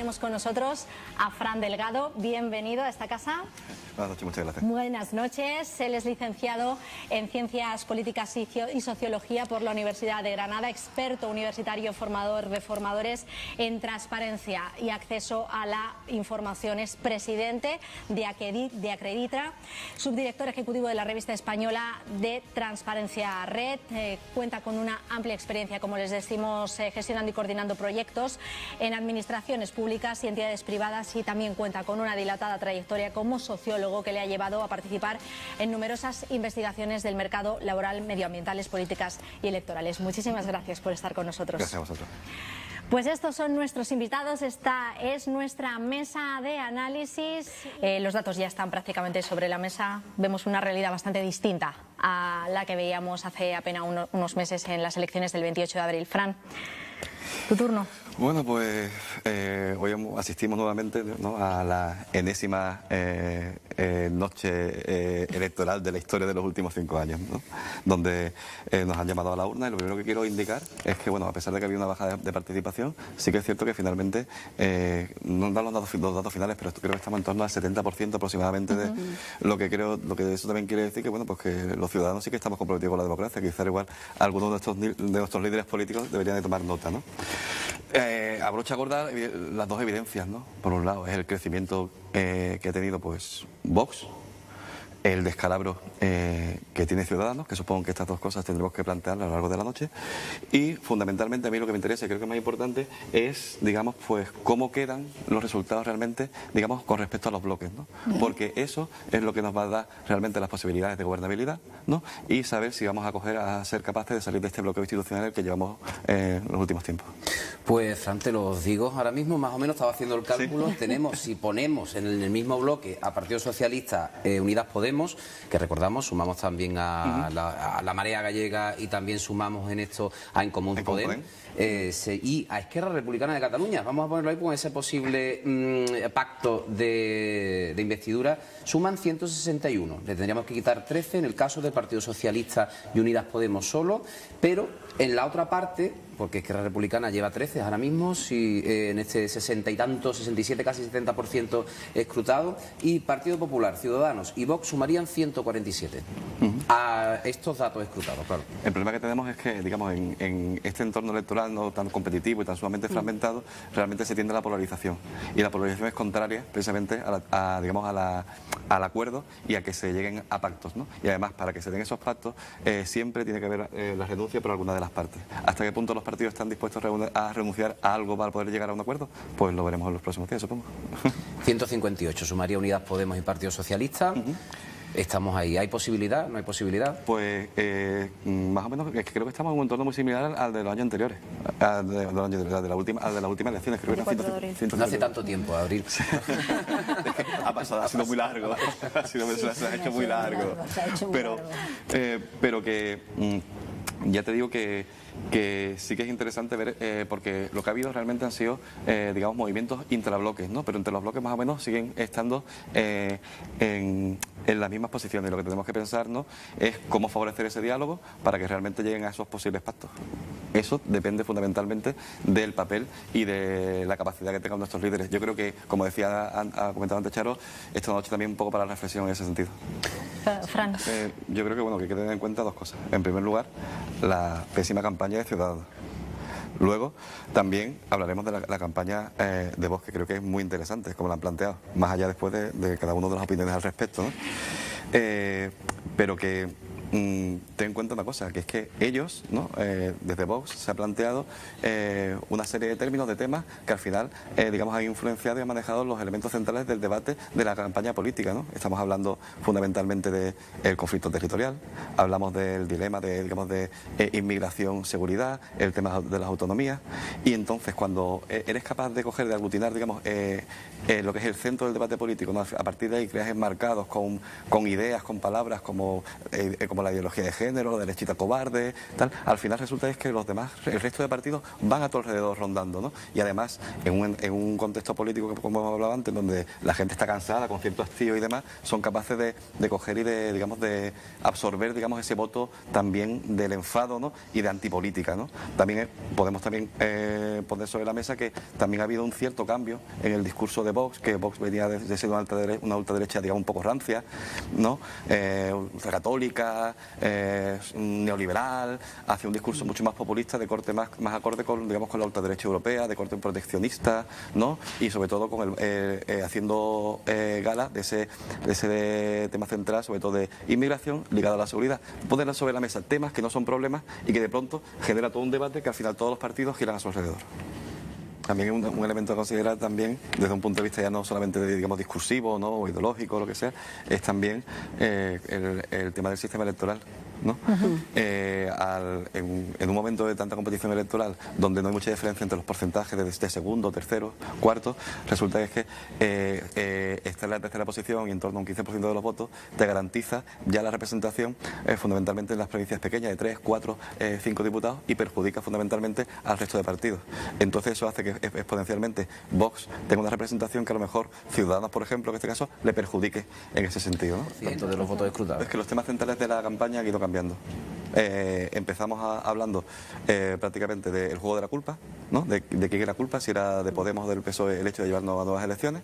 tenemos con nosotros a Fran Delgado. Bienvenido a esta casa. Buenas noches, muchas gracias. Buenas noches. Él es licenciado en Ciencias Políticas y Sociología por la Universidad de Granada, experto universitario formador de formadores en transparencia y acceso a la información. Es presidente de Acreditra, subdirector ejecutivo de la revista española de Transparencia Red. Cuenta con una amplia experiencia, como les decimos, gestionando y coordinando proyectos en administraciones públicas y entidades privadas, y también cuenta con una dilatada trayectoria como sociólogo que le ha llevado a participar en numerosas investigaciones del mercado laboral, medioambientales, políticas y electorales. Muchísimas gracias por estar con nosotros. Gracias a vosotros. Pues estos son nuestros invitados, esta es nuestra mesa de análisis. Los datos ya están prácticamente sobre la mesa. Vemos una realidad bastante distinta a la que veíamos hace apenas unos meses en las elecciones del 28 de abril. Fran, tu turno. Bueno, pues hoy asistimos nuevamente, ¿no?, a la enésima noche electoral de la historia de los últimos 5 años, ¿no?, donde nos han llamado a la urna, y lo primero que quiero indicar es que, bueno, a pesar de que había una baja de participación, sí que es cierto que finalmente, no dan los datos finales, pero creo que estamos en torno al 70% aproximadamente de lo que creo. Lo que eso también quiere decir que, bueno, pues que los ciudadanos sí que estamos comprometidos con la democracia. Quizás igual algunos de nuestros líderes políticos deberían de tomar nota, ¿no? A brocha gorda, las dos evidencias, ¿no? Por un lado es el crecimiento que ha tenido, pues, Vox, el descalabro que tiene Ciudadanos, que supongo que estas dos cosas tendremos que plantear a lo largo de la noche, y fundamentalmente a mí lo que me interesa y creo que es más importante es, digamos, pues cómo quedan los resultados realmente, digamos, con respecto a los bloques, ¿no? Porque eso es lo que nos va a dar realmente las posibilidades de gobernabilidad, ¿no? Y saber si vamos a ser capaces de salir de este bloqueo institucional que llevamos en los últimos tiempos. Pues, Fran, te los digo ahora mismo, más o menos estaba haciendo el cálculo. ¿Sí? Tenemos, si ponemos en el mismo bloque a Partido Socialista, Unidas Podemos, que recordamos, sumamos también a la Marea Gallega y también sumamos en esto a En Común Podem, y a Esquerra Republicana de Cataluña, vamos a ponerlo ahí con ese posible pacto de investidura, suman 161. Le tendríamos que quitar 13 en el caso del Partido Socialista y Unidas Podemos solo, pero en la otra parte, porque Esquerra Republicana lleva 13 ahora mismo, si, en este 60 y tanto, 67, casi 70% escrutado, y Partido Popular, Ciudadanos y Vox sumarían 147 a estos datos escrutados, claro. El problema que tenemos es que, digamos, en este entorno electoral no tan competitivo y tan sumamente fragmentado, realmente se tiende a la polarización, y la polarización es contraria precisamente al acuerdo y a que se lleguen a pactos, ¿no? Y además, para que se den esos pactos, siempre tiene que haber la renuncia por alguna de las partes. ¿Hasta qué punto los partidos están dispuestos a renunciar a algo para poder llegar a un acuerdo? Pues lo veremos en los próximos días, supongo. 158 sumaría Unidas Podemos y Partido Socialista. Estamos ahí. ¿Hay posibilidad? ¿No hay posibilidad? Pues más o menos, es que creo que estamos en un entorno muy similar al de los años anteriores, al de las últimas elecciones. Creo que eran no hace tanto tiempo, abril. Ha pasado, ha sido muy largo, se ha hecho muy largo. Pero que ya te digo que sí que es interesante ver, porque lo que ha habido realmente han sido, digamos, movimientos intrabloques, ¿no? Pero entre los bloques más o menos siguen estando en las mismas posiciones. Lo que tenemos que pensar, ¿no?, es cómo favorecer ese diálogo para que realmente lleguen a esos posibles pactos. Eso depende fundamentalmente del papel y de la capacidad que tengan nuestros líderes. Yo creo que, como ha comentado antes Charo, esta noche también un poco para la reflexión en ese sentido. Fran. Yo creo que, bueno, que hay que tener en cuenta dos cosas. En primer lugar, la pésima campaña de Ciudadanos. Luego, también hablaremos de la campaña de Vox, que creo que es muy interesante, como la han planteado, más allá después de cada uno de las opiniones al respecto, ¿no? Pero que ten en cuenta una cosa, que es que ellos, ¿no?, desde Vox se ha planteado una serie de términos, de temas que al final, digamos, han influenciado y han manejado los elementos centrales del debate de la campaña política, ¿no? Estamos hablando fundamentalmente del conflicto territorial, hablamos del dilema de inmigración, seguridad, el tema de las autonomías, y entonces cuando eres capaz de coger, de aglutinar, digamos, lo que es el centro del debate político, ¿no?, a partir de ahí creas enmarcados con ideas, con palabras como como la ideología de género, la derechita cobarde, tal. Al final resulta es que los demás, el resto de partidos van a tu alrededor rondando, ¿no? Y además, en un contexto político, como hemos hablado antes, donde la gente está cansada, con cierto hastío y demás, son capaces de coger y de, digamos, de absorber, digamos, ese voto también del enfado, ¿no? Y de antipolítica, ¿no? También podemos también poner sobre la mesa que también ha habido un cierto cambio en el discurso de Vox, que Vox venía de ser una ultraderecha, digamos, un poco rancia, ¿no? Ultracatólica, neoliberal, hacia un discurso mucho más populista, de corte más acorde con, digamos, con la ultraderecha europea, de corte proteccionista, ¿no? Y sobre todo con haciendo gala de ese tema central, sobre todo de inmigración ligado a la seguridad. Ponerla sobre la mesa temas que no son problemas y que de pronto genera todo un debate que al final todos los partidos giran a su alrededor. También un elemento a considerar también, desde un punto de vista ya no solamente, digamos, discursivo, ¿no? O ideológico, lo que sea, es también el tema del sistema electoral, ¿no? En un momento de tanta competición electoral, donde no hay mucha diferencia entre los porcentajes de segundo, tercero, cuarto, resulta que estar en la tercera posición y en torno a un 15% de los votos te garantiza ya la representación fundamentalmente en las provincias pequeñas de 3, 4, 5 diputados y perjudica fundamentalmente al resto de partidos. Entonces eso hace que exponencialmente Vox tenga una representación que a lo mejor Ciudadanos, por ejemplo, en este caso, le perjudique en ese sentido, ¿no? De los votos escrutados. Es que los temas centrales de la campaña han ido cambiando. Empezamos hablando prácticamente del juego de la culpa, ¿no? De quién era la culpa, si era de Podemos o del PSOE el hecho de llevarnos a nuevas elecciones.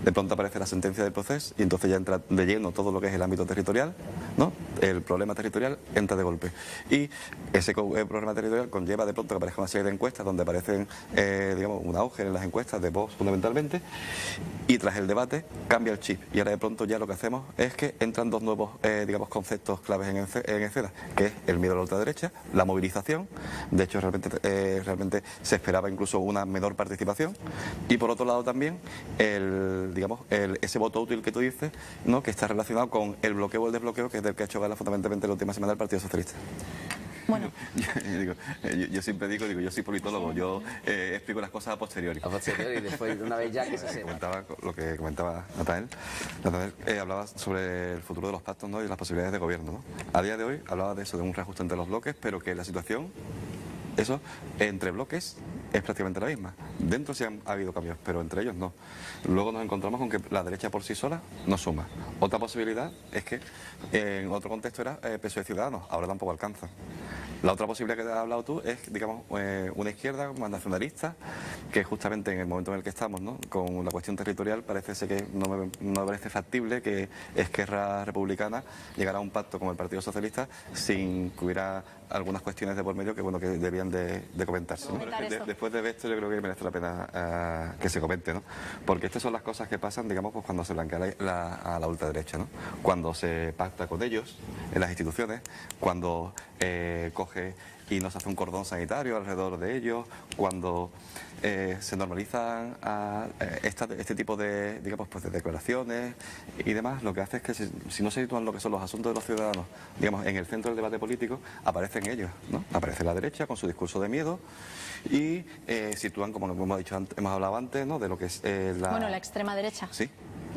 De pronto aparece la sentencia del proceso y entonces ya entra de lleno todo lo que es el ámbito territorial, ¿no? El problema territorial entra de golpe. Y ese problema territorial conlleva de pronto que aparezca una serie de encuestas donde aparecen, digamos, un auge en las encuestas de Vox fundamentalmente, y tras el debate cambia el chip. Y ahora de pronto ya lo que hacemos es que entran dos nuevos, digamos, conceptos claves en escena, que es el miedo a la ultraderecha, la movilización. De hecho, realmente se esperaba incluso una menor participación. Y por otro lado también, ese voto útil que tú dices, ¿no? Que está relacionado con el bloqueo o el desbloqueo, que es del que ha hecho gala fundamentalmente la última semana el Partido Socialista. Bueno. Yo siempre digo, yo soy politólogo, yo explico las cosas a posteriori. A posteriori, y después de una vez ya que se sepa. Lo que comentaba Nathanael hablaba sobre el futuro de los pactos, ¿no? Y las posibilidades de gobierno, ¿no? A día de hoy hablaba de eso, de un reajuste entre los bloques, pero que la situación, eso, entre bloques es prácticamente la misma. Dentro sí ha habido cambios, pero entre ellos no. Luego nos encontramos con que la derecha por sí sola no suma. Otra posibilidad es que en otro contexto era PSOE Ciudadanos, ahora tampoco alcanza. La otra posibilidad que has hablado tú es, digamos, una izquierda más nacionalista, que justamente en el momento en el que estamos, ¿no? Con la cuestión territorial, parece ser que no me parece factible que Esquerra Republicana llegara a un pacto con el Partido Socialista sin que hubiera algunas cuestiones de por medio que, bueno, que debían de comentarse, ¿no? Después de esto yo creo que merece la pena que se comente, ¿no? Porque estas son las cosas que pasan, digamos, pues cuando se blanquea a la ultraderecha, ¿no? Cuando se pacta con ellos en las instituciones, cuando coge y nos hace un cordón sanitario alrededor de ellos, cuando se normalizan este tipo de, digamos, pues de declaraciones y demás, lo que hace es que si no se sitúan lo que son los asuntos de los ciudadanos, digamos, en el centro del debate político, aparecen ellos, ¿no? Aparece la derecha con su discurso de miedo y sitúan, como hemos hablado antes, ¿no? De lo que es la extrema derecha. Sí.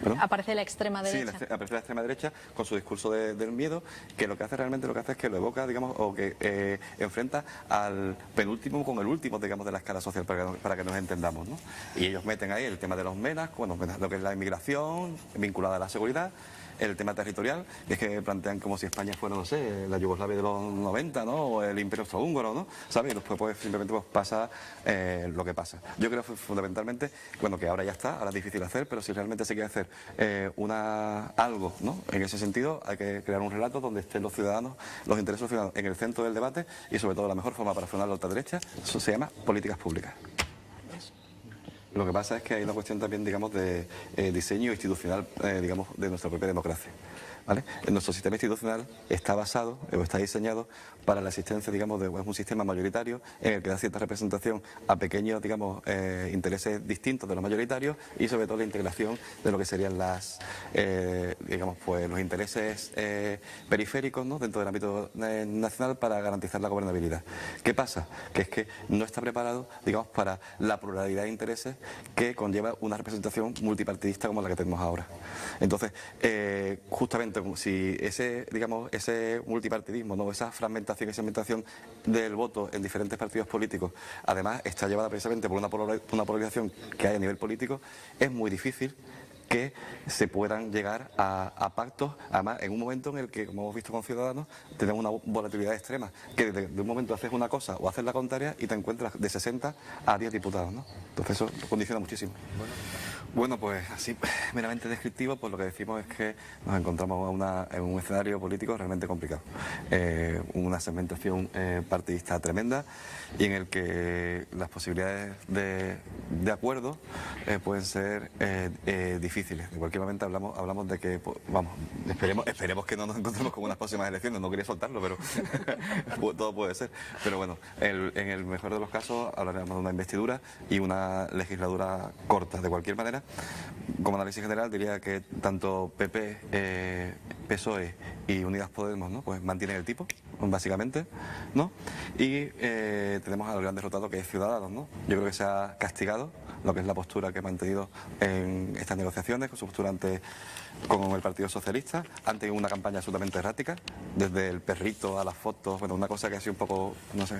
¿Perdón? Aparece la extrema derecha. Sí, aparece la extrema derecha con su discurso del miedo, que lo que hace es que lo evoca, digamos, o que enfrenta al penúltimo con el último, digamos, de la escala social, para que nos entendamos, ¿no? Y ellos meten ahí el tema de los MENAs, bueno, lo que es la inmigración vinculada a la seguridad, el tema territorial, que es que plantean como si España fuera, no sé, la Yugoslavia de los 90, ¿no? O el Imperio Austrohúngaro, ¿no? ¿Sabes? Y después pues simplemente pues pasa lo que pasa. Yo creo fundamentalmente, bueno, que ahora ya está, ahora es difícil hacer, pero si realmente se quiere hacer algo, ¿no? En ese sentido hay que crear un relato donde estén los ciudadanos, los intereses de los ciudadanos en el centro del debate y sobre todo la mejor forma para frenar la ultraderecha, eso se llama políticas públicas. Lo que pasa es que hay una cuestión también, digamos, de diseño institucional, digamos, de nuestra propia democracia, ¿vale? Nuestro sistema institucional está basado, o está diseñado para la existencia, digamos, de un sistema mayoritario en el que da cierta representación a pequeños, digamos, intereses distintos de los mayoritarios y sobre todo la integración de lo que serían digamos, pues los intereses periféricos, ¿no? Dentro del ámbito nacional para garantizar la gobernabilidad. ¿Qué pasa? Que es que no está preparado, digamos, para la pluralidad de intereses que conlleva una representación multipartidista como la que tenemos ahora. Entonces, justamente si ese, digamos, ese multipartidismo, ¿no? Esa fragmentación y segmentación del voto en diferentes partidos políticos, además está llevada precisamente por una polarización que hay a nivel político, es muy difícil que se puedan llegar a pactos, además en un momento en el que, como hemos visto con Ciudadanos, tenemos una volatilidad extrema, que de un momento haces una cosa o haces la contraria y te encuentras de 60 a 10 diputados, ¿no? Entonces eso condiciona muchísimo. Bueno, pues así meramente descriptivo, pues lo que decimos es que nos encontramos en un escenario político realmente complicado, una segmentación partidista tremenda y en el que las posibilidades de acuerdo pueden ser difíciles. De cualquier momento hablamos de que, pues, vamos, esperemos que no nos encontremos con unas próximas elecciones, no quería soltarlo, pero todo puede ser. Pero bueno, en el mejor de los casos hablaremos de una investidura y una legislatura corta. De cualquier manera, como análisis general diría que tanto PP, PSOE y Unidas Podemos, ¿no? Pues mantienen el tipo, básicamente, ¿no? Y tenemos al gran derrotado que es Ciudadanos, ¿no? Yo creo que se ha castigado lo que es la postura que ha mantenido en estas negociaciones, con su postura con el Partido Socialista, han tenido una campaña absolutamente errática, desde el perrito a las fotos, bueno, una cosa que ha sido un poco, no sé.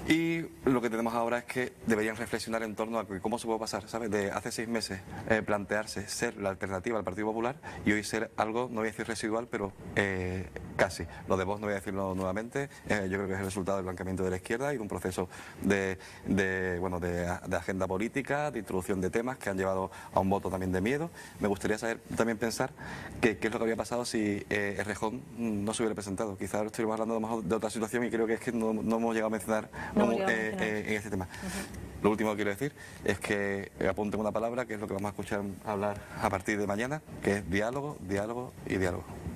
Y lo que tenemos ahora es que deberían reflexionar en torno a cómo se puede pasar, ¿sabes? De hace 6 meses plantearse ser la alternativa al Partido Popular y hoy ser algo, no voy a decir residual, pero casi. Lo de Vox no voy a decirlo nuevamente, yo creo que es el resultado del blanqueamiento de la izquierda y de un proceso de agenda política, de introducción de temas que han llevado a un voto también de miedo. Me gustaría saber, también pensar qué es lo que habría pasado si Errejón no se hubiera presentado. Quizás estuviéramos hablando de otra situación y creo que es que no hemos llegado a mencionar en este tema. Lo último que quiero decir es que apunten una palabra que es lo que vamos a escuchar hablar a partir de mañana, que es diálogo, diálogo y diálogo.